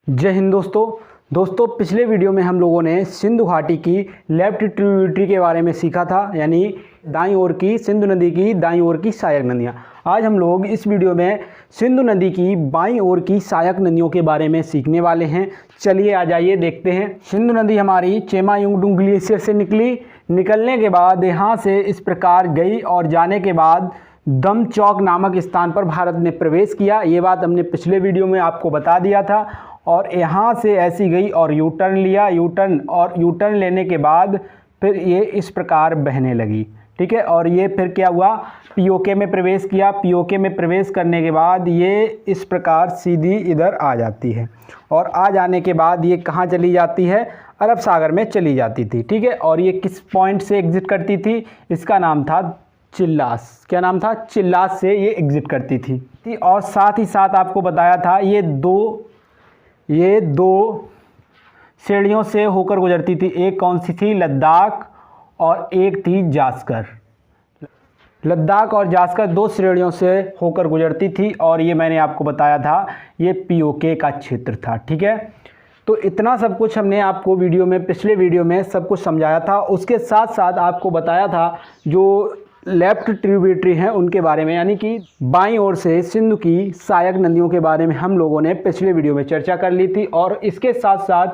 जय हिंद दोस्तों पिछले वीडियो में हम लोगों ने सिंधु घाटी की लेफ्ट ट्रिब्यूटरी के बारे में सीखा था, यानी दाईं ओर की सिंधु नदी की दाईं ओर की सहायक नदियाँ। आज हम लोग इस वीडियो में सिंधु नदी की बाईं ओर की सहायक नदियों के बारे में सीखने वाले हैं। चलिए आ जाइए देखते हैं। सिंधु नदी हमारी चेमायुंगडुंग ग्लेशियर से निकलने के बाद यहाँ से इस प्रकार गई और जाने के बाद दमचौक नामक स्थान पर भारत ने प्रवेश किया। ये बात हमने पिछले वीडियो में आपको बता दिया था। और यहाँ से ऐसी गई और यू टर्न लिया, यू टर्न लेने के बाद फिर ये इस प्रकार बहने लगी, ठीक है। और ये फिर क्या हुआ, पीओके में प्रवेश किया। पीओके में प्रवेश करने के बाद ये इस प्रकार सीधी इधर आ जाती है और आ जाने के बाद ये कहाँ चली जाती है, अरब सागर में चली जाती थी, ठीक है। और ये किस पॉइंट से एग्जिट करती थी, इसका नाम था चिल्लास। क्या नाम था? चिल्लास से ये एग्जिट करती थी। और साथ ही साथ आपको बताया था ये दो श्रेणियों से होकर गुजरती थी। एक कौन सी थी? लद्दाख, और एक थी जास्कर। लद्दाख और जास्कर दो श्रेणियों से होकर गुजरती थी और ये मैंने आपको बताया था, ये पीओके का क्षेत्र था, ठीक है। तो इतना सब कुछ हमने आपको पिछले वीडियो में सब कुछ समझाया था। उसके साथ साथ आपको बताया था जो लेफ्ट ट्रिब्यूटरी हैं उनके बारे में, यानी कि बाईं ओर से सिंधु की सहायक नदियों के बारे में हम लोगों ने पिछले वीडियो में चर्चा कर ली थी। और इसके साथ साथ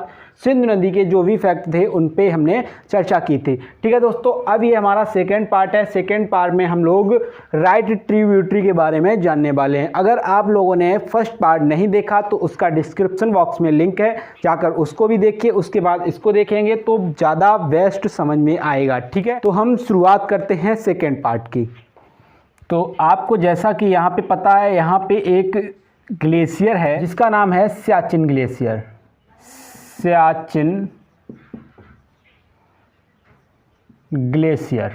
सिंधु नदी के जो भी फैक्ट थे उन पे हमने चर्चा की थी, ठीक है दोस्तों। अब ये हमारा सेकंड पार्ट है। सेकंड पार्ट में हम लोग राइट ट्रिब्यूटरी के बारे में जानने वाले हैं। अगर आप लोगों ने फर्स्ट पार्ट नहीं देखा तो उसका डिस्क्रिप्शन बॉक्स में लिंक है, जाकर उसको भी देखिए। उसके बाद इसको देखेंगे तो ज़्यादा बेस्ट समझ में आएगा, ठीक है। तो हम शुरुआत करते हैं सेकेंड पार्ट की। तो आपको जैसा कि यहाँ पे पता है, यहाँ पे एक ग्लेशियर है जिसका नाम है सियाचिन ग्लेशियर। सियाचिन ग्लेशियर,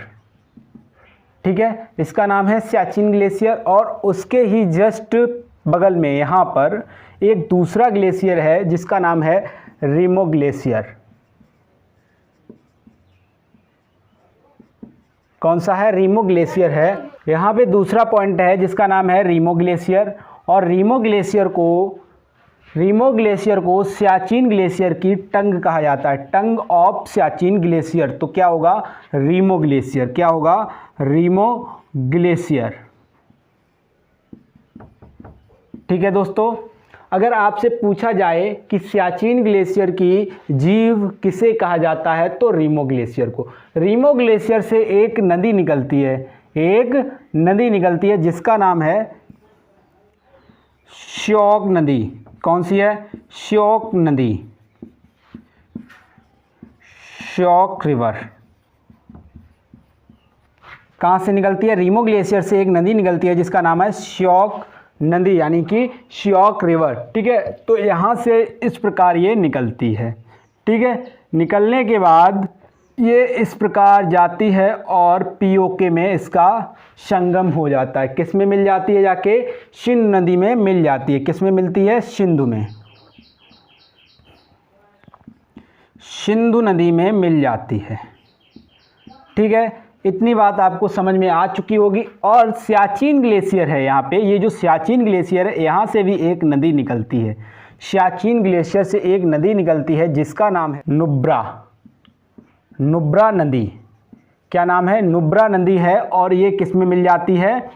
ठीक है, इसका नाम है सियाचिन ग्लेशियर। और उसके ही जस्ट बगल में यहाँ पर एक दूसरा ग्लेशियर है जिसका नाम है रीमो ग्लेशियर। कौन सा है? रीमो ग्लेशियर है। यहाँ पे दूसरा पॉइंट है जिसका नाम है रीमो ग्लेशियर। और रीमो ग्लेशियर को सियाचिन ग्लेशियर की टंग कहा जाता है, टंग ऑफ सियाचिन ग्लेशियर। तो क्या होगा? रीमो ग्लेशियर। क्या होगा? रीमो ग्लेशियर, ठीक है दोस्तों। अगर आपसे पूछा जाए कि सियाचिन ग्लेशियर की जीव किसे कहा जाता है तो रीमो ग्लेशियर को। रीमो ग्लेशियर से एक नदी निकलती है, जिसका नाम है श्योक नदी। कौन सी है? श्योक नदी, श्योक रिवर। कहाँ से निकलती है? रीमो ग्लेशियर से एक नदी निकलती है जिसका नाम है श्योक नदी, यानी कि श्योक रिवर, ठीक है। तो यहाँ से इस प्रकार ये निकलती है, ठीक है। निकलने के बाद ये इस प्रकार जाती है और पीओके में इसका संगम हो जाता है। किस में मिल जाती है? जाके सिंधु नदी में मिल जाती है। किस में मिलती है? सिंधु में, सिंधु नदी में मिल जाती है, ठीक है। इतनी बात आपको समझ में आ चुकी होगी। और सियाचिन ग्लेशियर है यहाँ पे, ये जो सियाचिन ग्लेशियर है यहाँ से भी एक नदी निकलती है। सियाचिन ग्लेशियर से एक नदी निकलती है जिसका नाम है नुब्रा नदी। क्या नाम है? नुब्रा नदी है। और ये किस में मिल जाती है?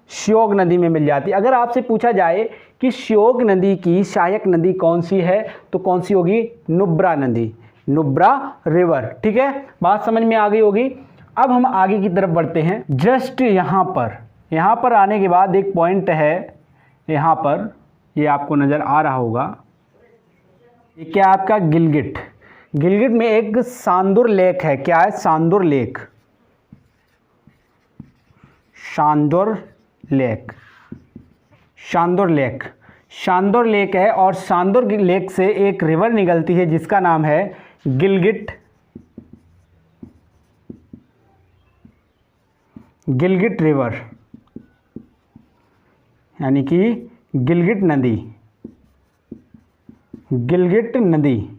श्योक नदी में मिल जाती है। अगर आपसे पूछा जाए कि श्योक नदी की सहायक नदी कौन सी है तो कौन सी होगी? नुब्रा नदी, नुब्रा रिवर, ठीक है। बात समझ में आ गई होगी। अब हम आगे की तरफ बढ़ते हैं। जस्ट यहाँ पर आने के बाद एक पॉइंट है यहाँ पर, ये आपको नज़र आ रहा होगा। ये क्या? आपका गिलगिट में एक सांदुर लेक है। क्या है? सांदुर लेक है। और सांदुर लेक से एक रिवर निकलती है जिसका नाम है गिलगिट रिवर, यानी कि गिलगिट नदी।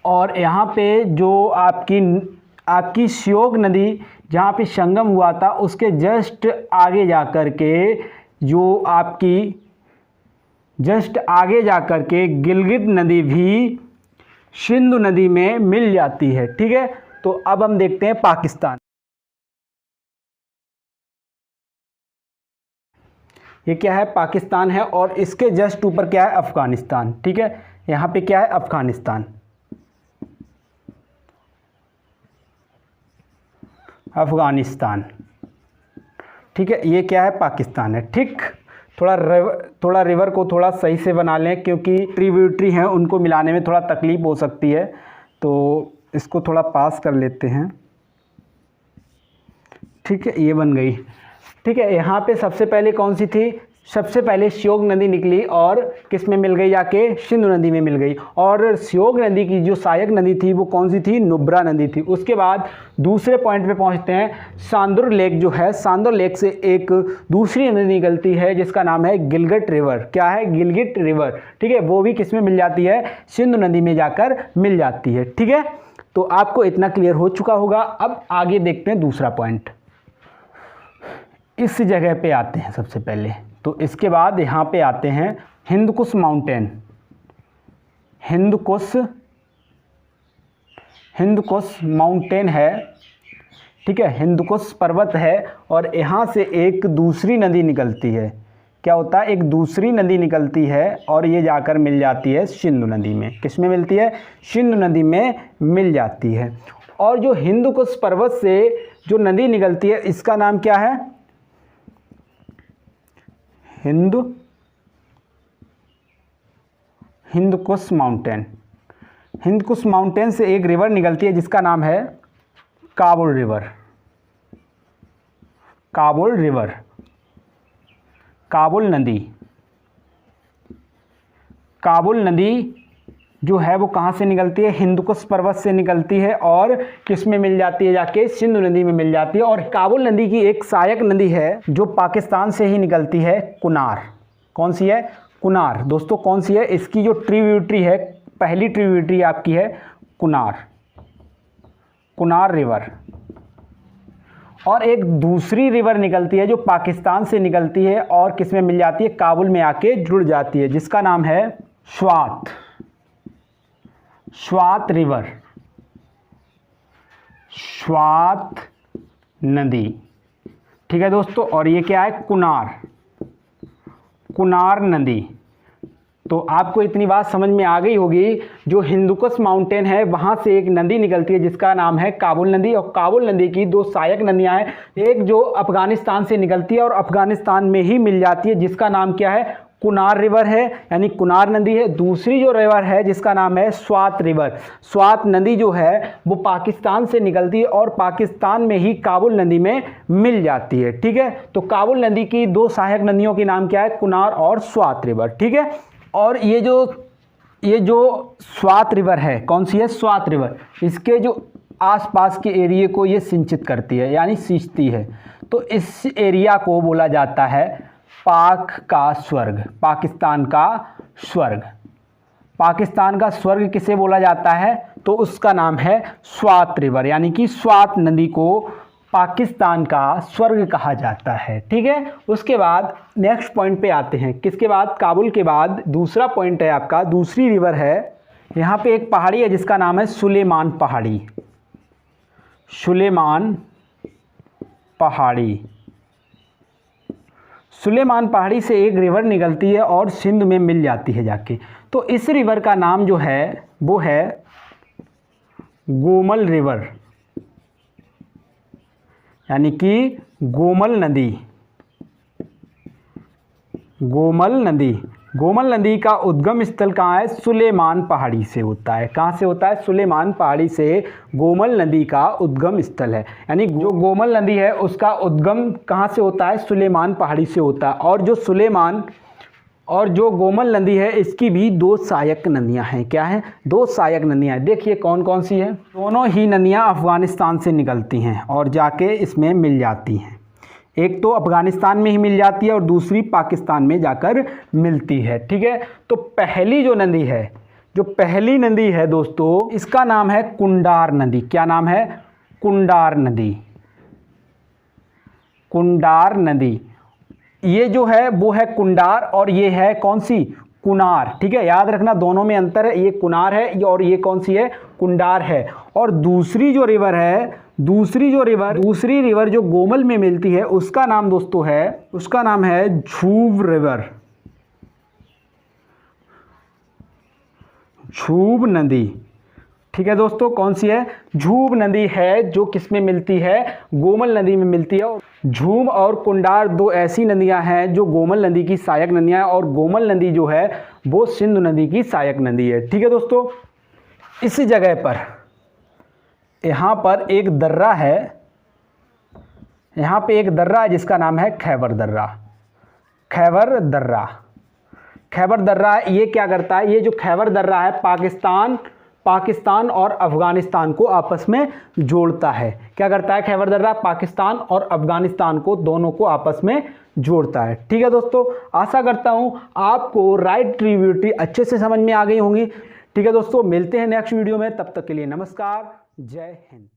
और यहाँ पे जो आपकी श्योक नदी जहाँ पे संगम हुआ था उसके जस्ट आगे जा कर के जो आपकी जस्ट आगे जाकर के गिलगित नदी भी सिंधु नदी में मिल जाती है। ठीक है, तो अब हम देखते हैं पाकिस्तान। ये क्या है? पाकिस्तान है, और इसके जस्ट ऊपर क्या है? अफगानिस्तान। ठीक है, यहाँ पे क्या है? अफगानिस्तान। अफगानिस्तान। ठीक है, ये क्या है? पाकिस्तान है। ठीक, थोड़ा रिवर को थोड़ा सही से बना लें, क्योंकि ट्रिब्यूटरी हैं उनको मिलाने में थोड़ा तकलीफ हो सकती है, तो इसको थोड़ा पास कर लेते हैं। ठीक है, ये बन गई। ठीक है, यहाँ पे सबसे पहले कौन सी थी? सबसे पहले श्योक नदी निकली, और किस में मिल गई? जाके सिंधु नदी में मिल गई। और श्योक नदी की जो सहायक नदी थी वो कौन सी थी? नुब्रा नदी थी। उसके बाद दूसरे पॉइंट पे पहुँचते हैं। सांदुर लेक जो है, सांदुर लेक से एक दूसरी नदी निकलती है जिसका नाम है गिलगित रिवर। क्या है? गिलगित रिवर। ठीक है, वो भी किस में मिल जाती है? सिंधु नदी में जाकर मिल जाती है। ठीक है, तो आपको इतना क्लियर हो चुका होगा। अब आगे देखते हैं दूसरा पॉइंट। इस जगह पे आते हैं सबसे पहले, तो इसके बाद यहाँ पे आते हैं हिंदकुश माउंटेन। हिंदकुश माउंटेन है। ठीक है, हिंदकुश पर्वत है, और यहाँ से एक दूसरी नदी निकलती है। क्या होता है? एक दूसरी नदी निकलती है, और ये जाकर मिल जाती है सिंधु नदी में। किस में मिलती है? सिंधु नदी में मिल जाती है। और जो हिंदकुश पर्वत से जो नदी निकलती है, इसका नाम क्या है? हिंदकुश माउंटेन। हिंदकुश माउंटेन से एक रिवर निकलती है जिसका नाम है काबुल रिवर। काबुल रिवर, काबुल नदी। काबुल नदी जो है वो कहाँ से निकलती है? हिंदकुश पर्वत से निकलती है, और किस में मिल जाती है? जाके सिंधु नदी में मिल जाती है। और काबुल नदी की एक सहायक नदी है जो पाकिस्तान से ही निकलती है, कुनार। कौन सी है? कुनार। दोस्तों कौन सी है? इसकी जो ट्रिब्यूटरी है, पहली ट्रिब्यूटरी आपकी है कुनार, कुनार रिवर। और एक दूसरी रिवर निकलती है जो पाकिस्तान से निकलती है, और किस में मिल जाती है? काबुल में आके जुड़ जाती है, जिसका नाम है स्वात। स्वात रिवर, स्वात नदी। ठीक है दोस्तों, और ये क्या है? कुनार, कुनार नदी। तो आपको इतनी बात समझ में आ गई होगी। जो हिंदुकुश माउंटेन है वहाँ से एक नदी निकलती है जिसका नाम है काबुल नदी, और काबुल नदी की दो सहायक नदियाँ हैं। एक जो अफगानिस्तान से निकलती है और अफगानिस्तान में ही मिल जाती है, जिसका नाम क्या है? कुनार रिवर है, यानी कुनार नदी है। दूसरी जो रिवर है जिसका नाम है स्वात रिवर। स्वात नदी जो है वो पाकिस्तान से निकलती है और पाकिस्तान में ही काबुल नदी में मिल जाती है। ठीक है, तो काबुल नदी की दो सहायक नदियों के नाम क्या है? कुनार और स्वात रिवर। ठीक है, और ये जो स्वात रिवर है, कौन सी है? स्वात रिवर। इसके जो आसपास के एरिया को ये सिंचित करती है, यानी सींचती है। तो इस एरिया को बोला जाता है पाक का स्वर्ग, पाकिस्तान का स्वर्ग। पाकिस्तान का स्वर्ग किसे बोला जाता है? तो उसका नाम है स्वात रिवर, यानी कि स्वात नदी को पाकिस्तान का स्वर्ग कहा जाता है। ठीक है, उसके बाद नेक्स्ट पॉइंट पे आते हैं। किसके बाद? काबुल के बाद दूसरा पॉइंट है आपका, दूसरी रिवर है। यहाँ पे एक पहाड़ी है जिसका नाम है सुलेमान पहाड़ी। सुलेमान पहाड़ी। सुलेमान पहाड़ी से एक रिवर निकलती है और सिंध में मिल जाती है जाके। तो इस रिवर का नाम जो है वो है गोमल रिवर, यानी कि गोमल नदी। गोमल नदी। गोमल नदी का उद्गम स्थल कहाँ है? सुलेमान पहाड़ी से होता है। कहाँ से होता है? सुलेमान पहाड़ी से गोमल नदी का उद्गम स्थल है। यानी जो गोमल नदी है उसका उद्गम कहाँ से होता है? सुलेमान पहाड़ी से होता है। और जो गोमल नदी है इसकी भी दो सहायक नदियाँ हैं। क्या है? दो सहायक नदियाँ हैं। देखिए कौन कौन सी हैं। दोनों ही नदियाँ अफ़गानिस्तान से निकलती हैं और जाके इसमें मिल जाती हैं। एक तो अफ़गानिस्तान में ही मिल जाती है और दूसरी पाकिस्तान में जाकर मिलती है। ठीक है, तो पहली जो पहली नदी है दोस्तों, इसका नाम है कुंडार नदी। क्या नाम है? कुंडार नदी। कुंडार नदी। ये जो है वो है कुंडार और ये है कौन सी? कुनार। ठीक है, याद रखना दोनों में अंतर है, ये कुनार है और ये कौन सी है, कुंडार है। और दूसरी जो रिवर है, दूसरी रिवर जो गोमल में मिलती है उसका नाम दोस्तों है, उसका नाम है झूब रिवर, झूब नदी। ठीक है दोस्तों, कौन सी है, झूब नदी है, जो किस में मिलती है, गोमल नदी में मिलती है। झूब और कुंडार दो ऐसी नदियां हैं जो गोमल नदी की सहायक नदियां हैं, और गोमल नदी जो है वो सिंधु नदी की सहायक नदी है। ठीक है दोस्तों, इस जगह पर यहाँ पर एक दर्रा है, यहाँ पे एक दर्रा है जिसका नाम है खैबर दर्रा। खैबर दर्रा, खैबर दर्रा ये क्या करता है, ये जो खैबर दर्रा है पाकिस्तान और अफगानिस्तान को आपस में जोड़ता है। क्या करता है खैबर दर्रा, पाकिस्तान और अफगानिस्तान को, दोनों को आपस में जोड़ता है। ठीक है दोस्तों, आशा करता हूं आपको राइट ट्रिब्यूटरी अच्छे से समझ में आ गई होंगी। ठीक है दोस्तों, मिलते हैं नेक्स्ट वीडियो में, तब तक के लिए नमस्कार, जय हिंद।